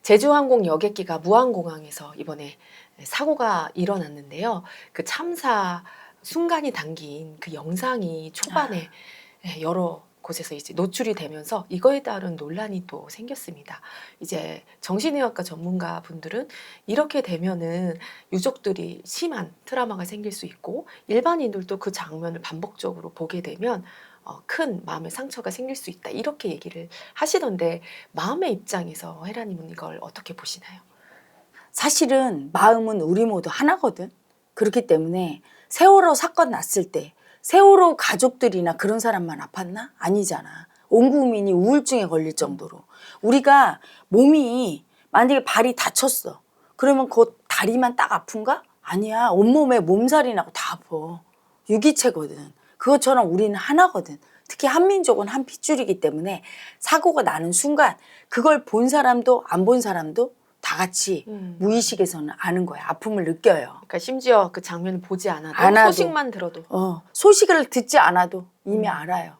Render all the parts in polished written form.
제주항공 여객기가 무안공항에서 이번에 사고가 일어났는데요. 그 참사 순간이 담긴 그 영상이 초반에 여러 곳에서 이제 노출이 되면서 이거에 따른 논란이 또 생겼습니다. 이제 정신의학과 전문가 분들은 이렇게 되면은 유족들이 심한 트라우마가 생길 수 있고 일반인들도 그 장면을 반복적으로 보게 되면 큰 마음의 상처가 생길 수 있다. 이렇게 얘기를 하시던데 마음의 입장에서 헤라님은 이걸 어떻게 보시나요? 사실은 마음은 우리 모두 하나거든. 그렇기 때문에 세월호 사건 났을 때 세월호 가족들이나 그런 사람만 아팠나? 아니잖아. 온 국민이 우울증에 걸릴 정도로. 우리가 몸이 만약에 발이 다쳤어. 그러면 그 다리만 딱 아픈가? 아니야. 온몸에 몸살이 나고 다 아파. 유기체거든. 그것처럼 우리는 하나거든. 특히 한민족은 한 핏줄이기 때문에 사고가 나는 순간 그걸 본 사람도 안 본 사람도 다 같이 무의식에서는 아는 거야. 아픔을 느껴요. 그러니까 심지어 그 장면을 보지 않아도 소식만 들어도 소식을 듣지 않아도 이미 알아요.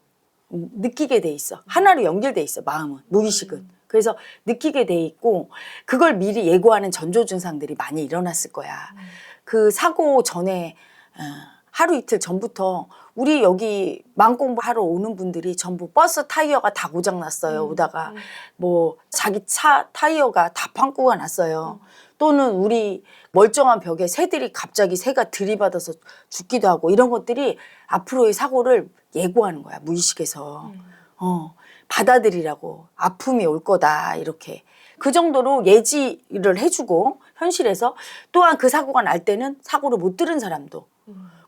느끼게 돼 있어. 하나로 연결돼 있어. 마음은, 무의식은. 그래서 느끼게 돼 있고 그걸 미리 예고하는 전조 증상들이 많이 일어났을 거야. 그 사고 전에 하루 이틀 전부터 우리 여기 망공부하러 오는 분들이 전부 버스 타이어가 다 고장났어요. 오다가 뭐 자기 차 타이어가 다 빵꾸가 났어요. 또는 우리 멀쩡한 벽에 새들이 갑자기 새가 들이받아서 죽기도 하고 이런 것들이 앞으로의 사고를 예고하는 거야. 무의식에서. 받아들이라고 아픔이 올 거다 이렇게. 그 정도로 예지를 해주고 현실에서 또한 그 사고가 날 때는 사고를 못 들은 사람도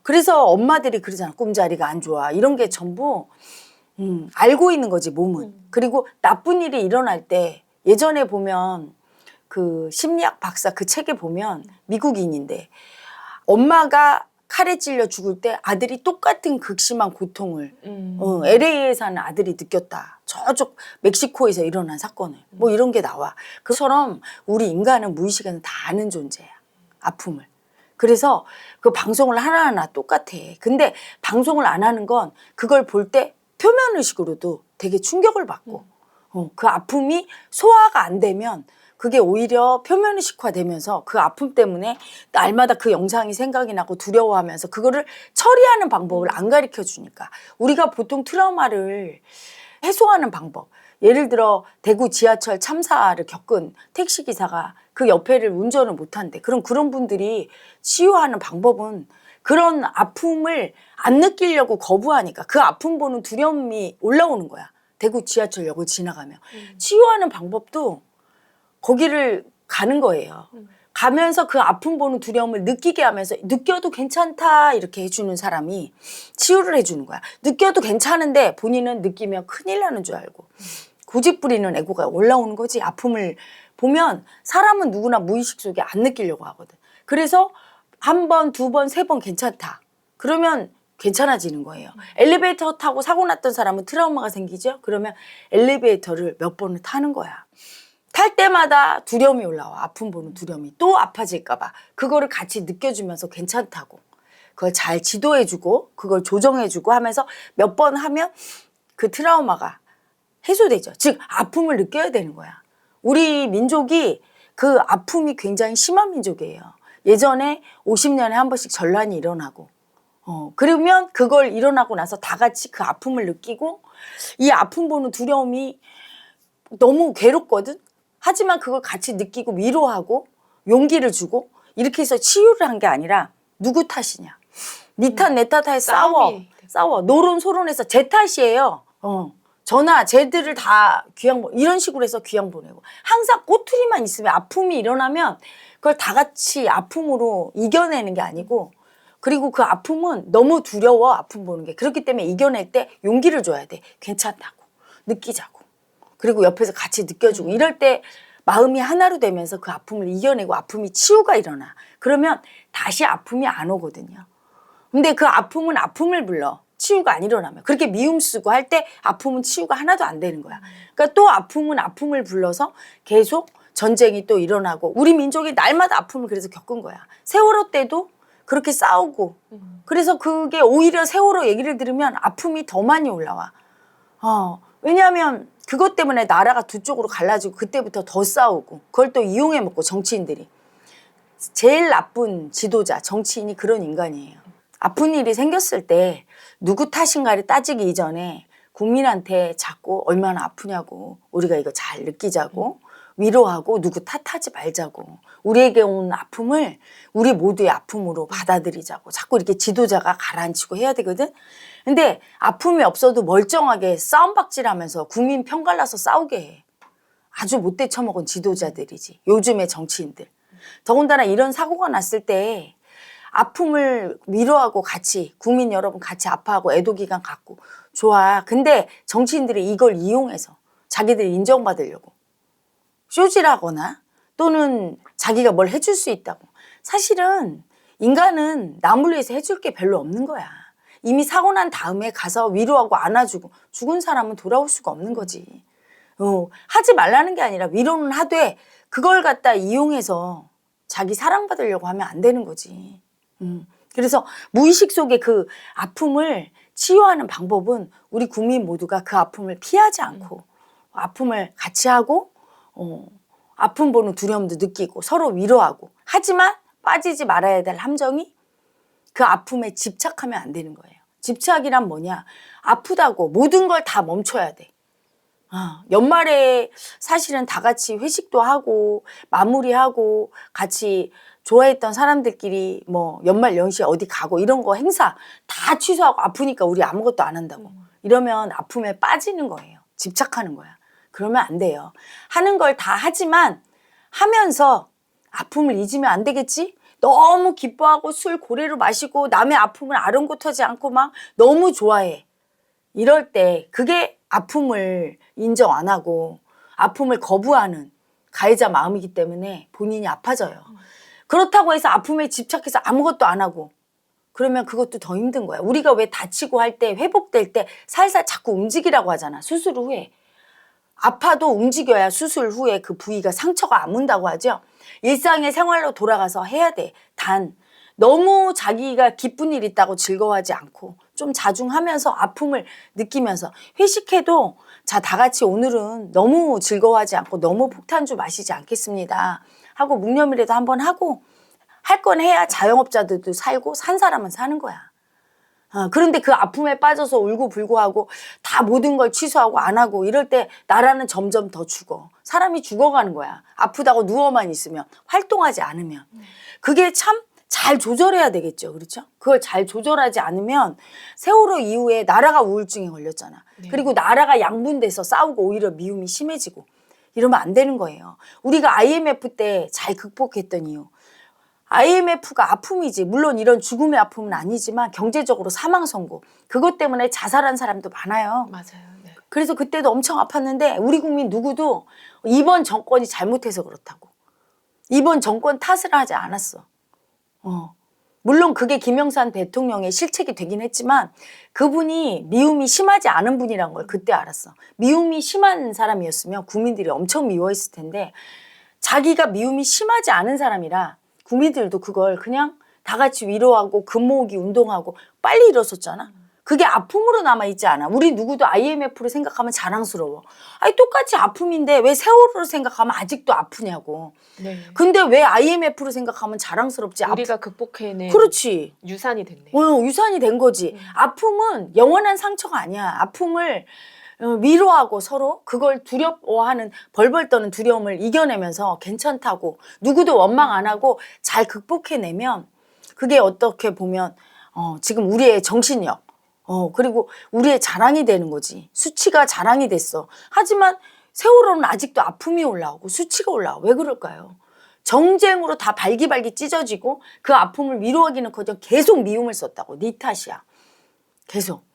그래서 엄마들이 그러잖아. 꿈자리가 안 좋아. 이런 게 전부 알고 있는 거지 몸은. 그리고 나쁜 일이 일어날 때 예전에 보면 그 심리학 박사 그 책에 보면 미국인인데 엄마가 칼에 찔려 죽을 때 아들이 똑같은 극심한 고통을 LA에 사는 아들이 느꼈다. 저쪽 멕시코에서 일어난 사건을. 뭐 이런 게 나와. 그처럼 우리 인간은 무의식에는 다 아는 존재야. 아픔을. 그래서 그 방송을 하나하나 똑같아. 근데 방송을 안 하는 건 그걸 볼 때 표면의식으로도 되게 충격을 받고 그 아픔이 소화가 안 되면 그게 오히려 표면의식화되면서 그 아픔 때문에 날마다 그 영상이 생각이 나고 두려워하면서 그거를 처리하는 방법을 안 가르쳐 주니까 우리가 보통 트라우마를 해소하는 방법 예를 들어 대구 지하철 참사를 겪은 택시기사가 그 옆에를 운전을 못한대. 그럼 그런 분들이 치유하는 방법은 그런 아픔을 안 느끼려고 거부하니까 그 아픔 보는 두려움이 올라오는 거야. 대구 지하철역을 지나가면. 치유하는 방법도 거기를 가는 거예요. 가면서 그 아픔 보는 두려움을 느끼게 하면서 느껴도 괜찮다 이렇게 해주는 사람이 치유를 해주는 거야. 느껴도 괜찮은데 본인은 느끼면 큰일 나는 줄 알고 고집부리는 에고가 올라오는 거지. 아픔을 보면 사람은 누구나 무의식 속에 안 느끼려고 하거든. 그래서 한 번, 두 번, 세 번 괜찮다. 그러면 괜찮아지는 거예요. 엘리베이터 타고 사고 났던 사람은 트라우마가 생기죠. 그러면 엘리베이터를 몇 번을 타는 거야. 탈 때마다 두려움이 올라와. 아픔 보는 두려움이. 또 아파질까 봐. 그거를 같이 느껴주면서 괜찮다고. 그걸 잘 지도해주고 그걸 조정해주고 하면서 몇 번 하면 그 트라우마가 해소되죠. 즉 아픔을 느껴야 되는 거야. 우리 민족이 그 아픔이 굉장히 심한 민족이에요. 예전에 50년에 한 번씩 전란이 일어나고 그러면 그걸 일어나고 나서 다 같이 그 아픔을 느끼고 이 아픔 보는 두려움이 너무 괴롭거든. 하지만 그걸 같이 느끼고 위로하고 용기를 주고 이렇게 해서 치유를 한 게 아니라 누구 탓이냐. 네 탓 내 탓에 싸워. 노론소론해서 제 탓이에요. 전화 쟤들을 다 귀양 이런 식으로 해서 귀양 보내고 항상 꼬투리만 있으면 아픔이 일어나면 그걸 다 같이 아픔으로 이겨내는 게 아니고 그리고 그 아픔은 너무 두려워 아픔 보는 게 그렇기 때문에 이겨낼 때 용기를 줘야 돼. 괜찮다고 느끼자고 그리고 옆에서 같이 느껴주고 이럴 때 마음이 하나로 되면서 그 아픔을 이겨내고 아픔이 치유가 일어나. 그러면 다시 아픔이 안 오거든요. 근데 그 아픔은 아픔을 불러. 치유가 안 일어나면. 그렇게 미움 쓰고 할 때 아픔은 치유가 하나도 안 되는 거야. 그러니까 또 아픔은 아픔을 불러서 계속 전쟁이 또 일어나고 우리 민족이 날마다 아픔을 그래서 겪은 거야. 세월호 때도 그렇게 싸우고 그래서 그게 오히려 세월호 얘기를 들으면 아픔이 더 많이 올라와. 왜냐하면 그것 때문에 나라가 두 쪽으로 갈라지고 그때부터 더 싸우고 그걸 또 이용해 먹고 정치인들이. 제일 나쁜 지도자, 정치인이 그런 인간이에요. 아픈 일이 생겼을 때 누구 탓인가를 따지기 이전에 국민한테 자꾸 얼마나 아프냐고 우리가 이거 잘 느끼자고 위로하고 누구 탓하지 말자고 우리에게 온 아픔을 우리 모두의 아픔으로 받아들이자고 자꾸 이렇게 지도자가 가라앉히고 해야 되거든. 근데 아픔이 없어도 멀쩡하게 싸움박질하면서 국민 편갈라서 싸우게 해. 아주 못돼 처먹은 지도자들이지. 요즘의 정치인들. 더군다나 이런 사고가 났을 때 아픔을 위로하고 같이 국민 여러분 같이 아파하고 애도기간 갖고 좋아. 근데 정치인들이 이걸 이용해서 자기들이 인정받으려고 쇼지라거나 또는 자기가 뭘 해줄 수 있다고. 사실은 인간은 남을 위해서 해줄 게 별로 없는 거야. 이미 사고 난 다음에 가서 위로하고 안아주고 죽은 사람은 돌아올 수가 없는 거지. 하지 말라는 게 아니라 위로는 하되 그걸 갖다 이용해서 자기 사랑받으려고 하면 안 되는 거지. 그래서 무의식 속에 그 아픔을 치유하는 방법은 우리 국민 모두가 그 아픔을 피하지 않고 아픔을 같이 하고 아픔 보는 두려움도 느끼고 서로 위로하고 하지만 빠지지 말아야 될 함정이 그 아픔에 집착하면 안 되는 거예요. 집착이란 뭐냐? 아프다고 모든 걸 다 멈춰야 돼. 연말에 사실은 다 같이 회식도 하고 마무리하고 같이 좋아했던 사람들끼리 뭐 연말 연시에 어디 가고 이런 거 행사 다 취소하고 아프니까 우리 아무것도 안 한다고. 이러면 아픔에 빠지는 거예요. 집착하는 거야. 그러면 안 돼요. 하는 걸 다 하지만 하면서 아픔을 잊으면 안 되겠지? 너무 기뻐하고 술 고래로 마시고 남의 아픔을 아랑곳하지 않고 막 너무 좋아해. 이럴 때 그게 아픔을 인정 안 하고 아픔을 거부하는 가해자 마음이기 때문에 본인이 아파져요. 그렇다고 해서 아픔에 집착해서 아무것도 안 하고 그러면 그것도 더 힘든 거야. 우리가 왜 다치고 할 때 회복될 때 살살 자꾸 움직이라고 하잖아. 수술 후에. 아파도 움직여야 수술 후에 그 부위가 상처가 안 문다고 하죠. 일상의 생활로 돌아가서 해야 돼. 단 너무 자기가 기쁜 일 있다고 즐거워하지 않고 좀 자중하면서 아픔을 느끼면서 회식해도 자, 다 같이 오늘은 너무 즐거워하지 않고 너무 폭탄주 마시지 않겠습니다 하고 묵념이라도 한번 하고 할 건 해야 자영업자들도 살고 산 사람은 사는 거야. 그런데 그 아픔에 빠져서 울고불고 하고 다 모든 걸 취소하고 안 하고 이럴 때 나라는 점점 더 죽어. 사람이 죽어가는 거야. 아프다고 누워만 있으면 활동하지 않으면. 그게 참 잘 조절해야 되겠죠. 그렇죠? 그걸 잘 조절하지 않으면 세월호 이후에 나라가 우울증에 걸렸잖아. 네. 그리고 나라가 양분돼서 싸우고 오히려 미움이 심해지고 이러면 안 되는 거예요. 우리가 IMF 때 잘 극복했던 이유. IMF가 아픔이지. 물론 이런 죽음의 아픔은 아니지만 경제적으로 사망 선고. 그것 때문에 자살한 사람도 많아요. 맞아요. 네. 그래서 그때도 엄청 아팠는데 우리 국민 누구도 이번 정권이 잘못해서 그렇다고. 이번 정권 탓을 하지 않았어. 물론 그게 김영삼 대통령의 실책이 되긴 했지만 그분이 미움이 심하지 않은 분이란 걸 그때 알았어. 미움이 심한 사람이었으면 국민들이 엄청 미워했을 텐데 자기가 미움이 심하지 않은 사람이라 국민들도 그걸 그냥 다 같이 위로하고 금 모으기 운동하고 빨리 일어섰잖아. 그게 아픔으로 남아있지 않아. 우리 누구도 IMF를 생각하면 자랑스러워. 아니 똑같이 아픔인데 왜 세월호를 생각하면 아직도 아프냐고. 네. 근데 왜 IMF를 생각하면 자랑스럽지? 우리가 극복해낸 그렇지. 유산이 됐네. 유산이 된 거지. 아픔은 영원한 상처가 아니야. 아픔을 위로하고 서로 그걸 두려워하는 벌벌 떠는 두려움을 이겨내면서 괜찮다고 누구도 원망 안 하고 잘 극복해내면 그게 어떻게 보면 지금 우리의 정신력 그리고 우리의 자랑이 되는 거지. 수치가 자랑이 됐어. 하지만 세월호는 아직도 아픔이 올라오고 수치가 올라와. 왜 그럴까요? 정쟁으로 다 발기발기 찢어지고 그 아픔을 위로하기는커녕 계속 미움을 썼다고. 네 탓이야. 계속.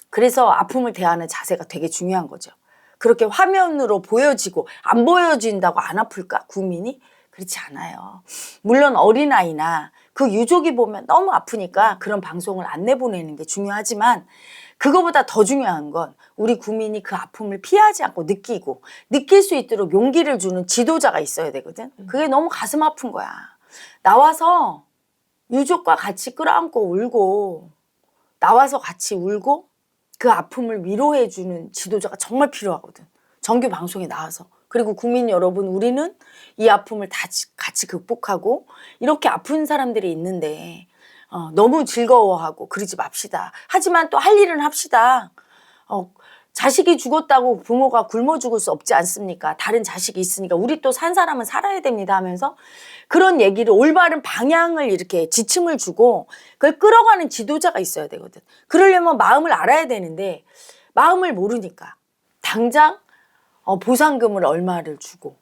그래서 아픔을 대하는 자세가 되게 중요한 거죠. 그렇게 화면으로 보여지고 안 보여진다고 안 아플까? 국민이? 그렇지 않아요. 물론 어린아이나 그 유족이 보면 너무 아프니까 그런 방송을 안 내보내는 게 중요하지만 그거보다 더 중요한 건 우리 국민이 그 아픔을 피하지 않고 느끼고 느낄 수 있도록 용기를 주는 지도자가 있어야 되거든. 그게 너무 가슴 아픈 거야. 나와서 유족과 같이 끌어안고 울고 나와서 같이 울고 그 아픔을 위로해주는 지도자가 정말 필요하거든. 정규 방송에 나와서. 그리고 국민 여러분, 우리는 이 아픔을 다 같이 극복하고 이렇게 아픈 사람들이 있는데 너무 즐거워하고 그러지 맙시다. 하지만 또 할 일은 합시다. 자식이 죽었다고 부모가 굶어 죽을 수 없지 않습니까? 다른 자식이 있으니까 우리 또 산 사람은 살아야 됩니다 하면서 그런 얘기를 올바른 방향을 이렇게 지침을 주고 그걸 끌어가는 지도자가 있어야 되거든. 그러려면 마음을 알아야 되는데 마음을 모르니까 당장 보상금을 얼마를 주고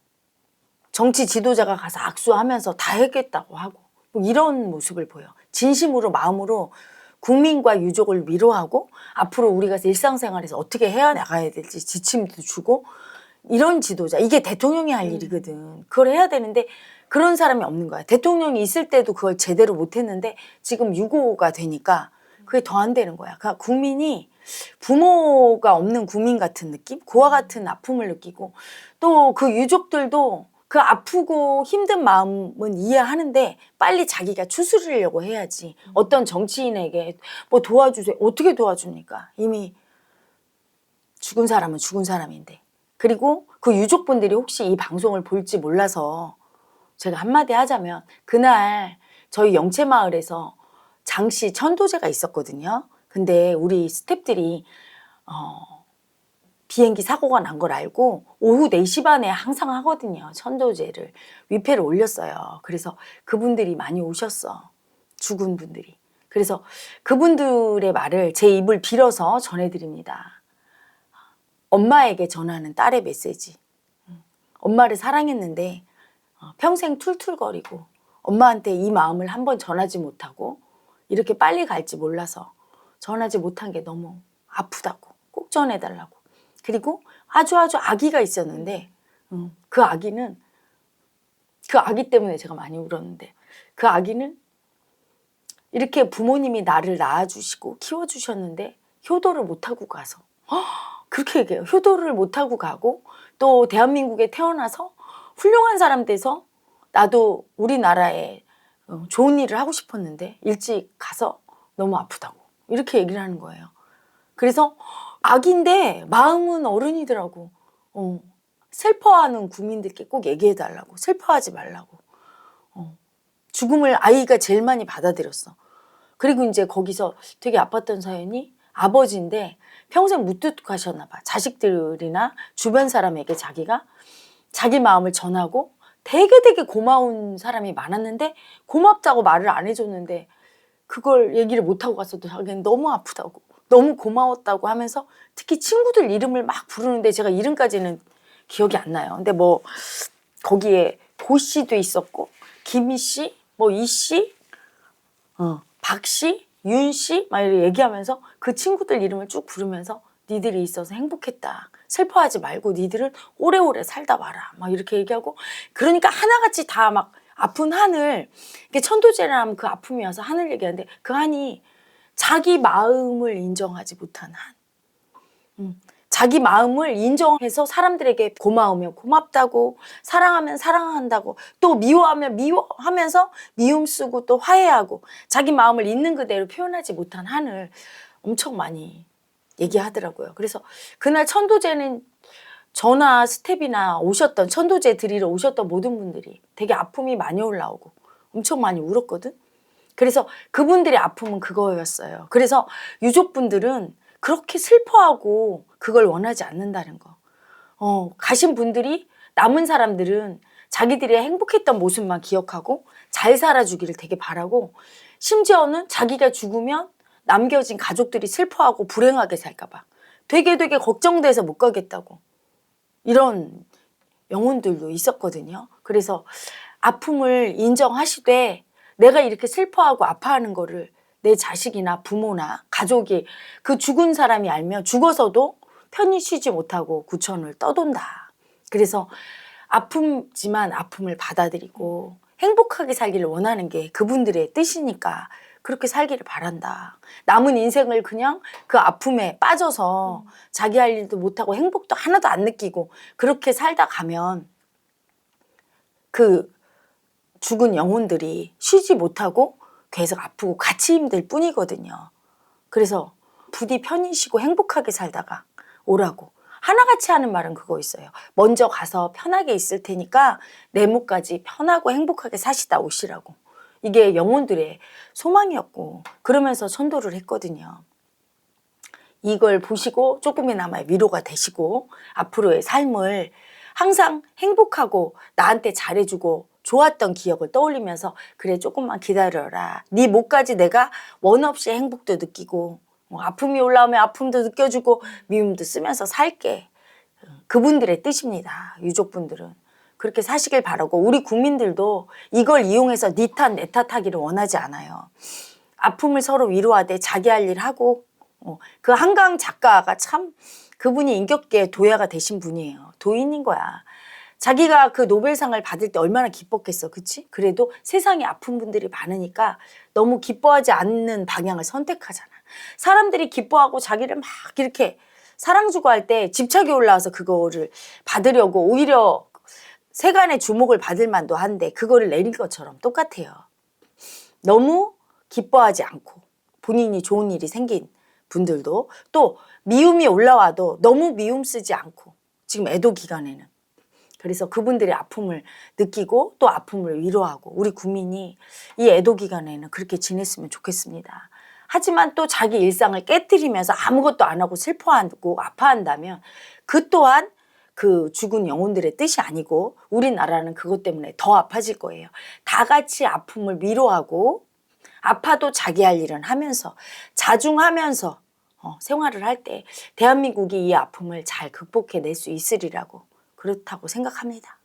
정치 지도자가 가서 악수하면서 다 했겠다고 하고 뭐 이런 모습을 보여. 진심으로 마음으로 국민과 유족을 위로하고 앞으로 우리가 일상생활에서 어떻게 해야 나가야 될지 지침도 주고 이런 지도자. 이게 대통령이 할 일이거든. 그걸 해야 되는데 그런 사람이 없는 거야. 대통령이 있을 때도 그걸 제대로 못했는데 지금 6.25가 되니까 그게 더 안 되는 거야. 그러니까 국민이 부모가 없는 국민 같은 느낌? 그와 같은 아픔을 느끼고 또 그 유족들도 그 아프고 힘든 마음은 이해하는데 빨리 자기가 추스르려고 해야지. 어떤 정치인에게 뭐 도와주세요. 어떻게 도와줍니까? 이미 죽은 사람은 죽은 사람인데. 그리고 그 유족분들이 혹시 이 방송을 볼지 몰라서 제가 한마디 하자면 그날 저희 영채마을에서 장씨 천도제가 있었거든요. 근데 우리 스태프들이 비행기 사고가 난 걸 알고 오후 4시 반에 항상 하거든요. 천도제를 위패를 올렸어요. 그래서 그분들이 많이 오셨어. 죽은 분들이. 그래서 그분들의 말을 제 입을 빌어서 전해드립니다. 엄마에게 전하는 딸의 메시지. 엄마를 사랑했는데 평생 툴툴거리고 엄마한테 이 마음을 한번 전하지 못하고 이렇게 빨리 갈지 몰라서 전하지 못한 게 너무 아프다고 꼭 전해달라고. 그리고 아주 아기가 있었는데 그 아기는 그 아기 때문에 제가 많이 울었는데 그 아기는 이렇게 부모님이 나를 낳아주시고 키워주셨는데 효도를 못하고 가서 그렇게 얘기해요. 효도를 못하고 가고 또 대한민국에 태어나서 훌륭한 사람 돼서 나도 우리나라에 좋은 일을 하고 싶었는데 일찍 가서 너무 아프다고 이렇게 얘기를 하는 거예요. 그래서 아기인데 마음은 어른이더라고. 슬퍼하는 국민들께 꼭 얘기해달라고. 슬퍼하지 말라고. 죽음을 아이가 제일 많이 받아들였어. 그리고 이제 거기서 되게 아팠던 사연이 아버지인데 평생 무뚝뚝하셨나 봐. 자식들이나 주변 사람에게 자기가 자기 마음을 전하고 되게 고마운 사람이 많았는데 고맙다고 말을 안 해줬는데 그걸 얘기를 못하고 갔어도 자기는 너무 아프다고 너무 고마웠다고 하면서 특히 친구들 이름을 막 부르는데 제가 이름까지는 기억이 안 나요. 근데 뭐 거기에 고 씨도 있었고 김희 씨, 뭐 이 씨, 박 씨, 윤 씨 막 이렇게 얘기하면서 그 친구들 이름을 쭉 부르면서 니들이 있어서 행복했다. 슬퍼하지 말고 니들은 오래오래 살다 와라. 막 이렇게 얘기하고 그러니까 하나같이 다 막 아픈 한을 이게 천도제라면 그 아픔이 와서 한을 얘기하는데 그 한이 자기 마음을 인정하지 못한 한. 자기 마음을 인정해서 사람들에게 고마우면 고맙다고 사랑하면 사랑한다고 또 미워하면 미워하면서 미움 쓰고 또 화해하고 자기 마음을 있는 그대로 표현하지 못한 한을 엄청 많이 얘기하더라고요. 그래서 그날 천도제는 저나 스텝이나 오셨던 천도제 드리러 오셨던 모든 분들이 되게 아픔이 많이 올라오고 엄청 많이 울었거든. 그래서 그분들의 아픔은 그거였어요. 그래서 유족분들은 그렇게 슬퍼하고 그걸 원하지 않는다는 거. 가신 분들이 남은 사람들은 자기들이 행복했던 모습만 기억하고 잘 살아주기를 되게 바라고 심지어는 자기가 죽으면 남겨진 가족들이 슬퍼하고 불행하게 살까 봐 되게 걱정돼서 못 가겠다고 이런 영혼들도 있었거든요. 그래서 아픔을 인정하시되 내가 이렇게 슬퍼하고 아파하는 거를 내 자식이나 부모나 가족이 그 죽은 사람이 알면 죽어서도 편히 쉬지 못하고 구천을 떠돈다. 그래서 아픔지만 아픔을 받아들이고 행복하게 살기를 원하는 게 그분들의 뜻이니까 그렇게 살기를 바란다. 남은 인생을 그냥 그 아픔에 빠져서 자기 할 일도 못하고 행복도 하나도 안 느끼고 그렇게 살다 가면 그 죽은 영혼들이 쉬지 못하고 계속 아프고 같이 힘들 뿐이거든요. 그래서 부디 편히 쉬고 행복하게 살다가 오라고. 하나같이 하는 말은 그거 있어요. 먼저 가서 편하게 있을 테니까 내모까지 편하고 행복하게 사시다 오시라고. 이게 영혼들의 소망이었고 그러면서 천도를 했거든요. 이걸 보시고 조금이나마 위로가 되시고 앞으로의 삶을 항상 행복하고 나한테 잘해주고 좋았던 기억을 떠올리면서 그래 조금만 기다려라. 네 목까지 내가 원 없이 행복도 느끼고 아픔이 올라오면 아픔도 느껴주고 미움도 쓰면서 살게. 그분들의 뜻입니다. 유족분들은. 그렇게 사시길 바라고 우리 국민들도 이걸 이용해서 네 탓 내 탓하기를 원하지 않아요. 아픔을 서로 위로하되 자기 할 일 하고 그 한강 작가가 참 그분이 인격계 도야가 되신 분이에요. 도인인 거야. 자기가 그 노벨상을 받을 때 얼마나 기뻤겠어. 그치? 그래도 세상에 아픈 분들이 많으니까 너무 기뻐하지 않는 방향을 선택하잖아. 사람들이 기뻐하고 자기를 막 이렇게 사랑 주고 할 때 집착이 올라와서 그거를 받으려고 오히려 세간의 주목을 받을 만도 한데 그거를 내린 것처럼 똑같아요. 너무 기뻐하지 않고 본인이 좋은 일이 생긴 분들도 또 미움이 올라와도 너무 미움 쓰지 않고 지금 애도 기간에는 그래서 그분들의 아픔을 느끼고 또 아픔을 위로하고 우리 국민이 이 애도 기간에는 그렇게 지냈으면 좋겠습니다. 하지만 또 자기 일상을 깨트리면서 아무것도 안 하고 슬퍼하고 아파한다면 그 또한 그 죽은 영혼들의 뜻이 아니고 우리나라는 그것 때문에 더 아파질 거예요. 다 같이 아픔을 위로하고 아파도 자기 할 일은 하면서 자중하면서 생활을 할 때 대한민국이 이 아픔을 잘 극복해낼 수 있으리라고 그렇다고 생각합니다.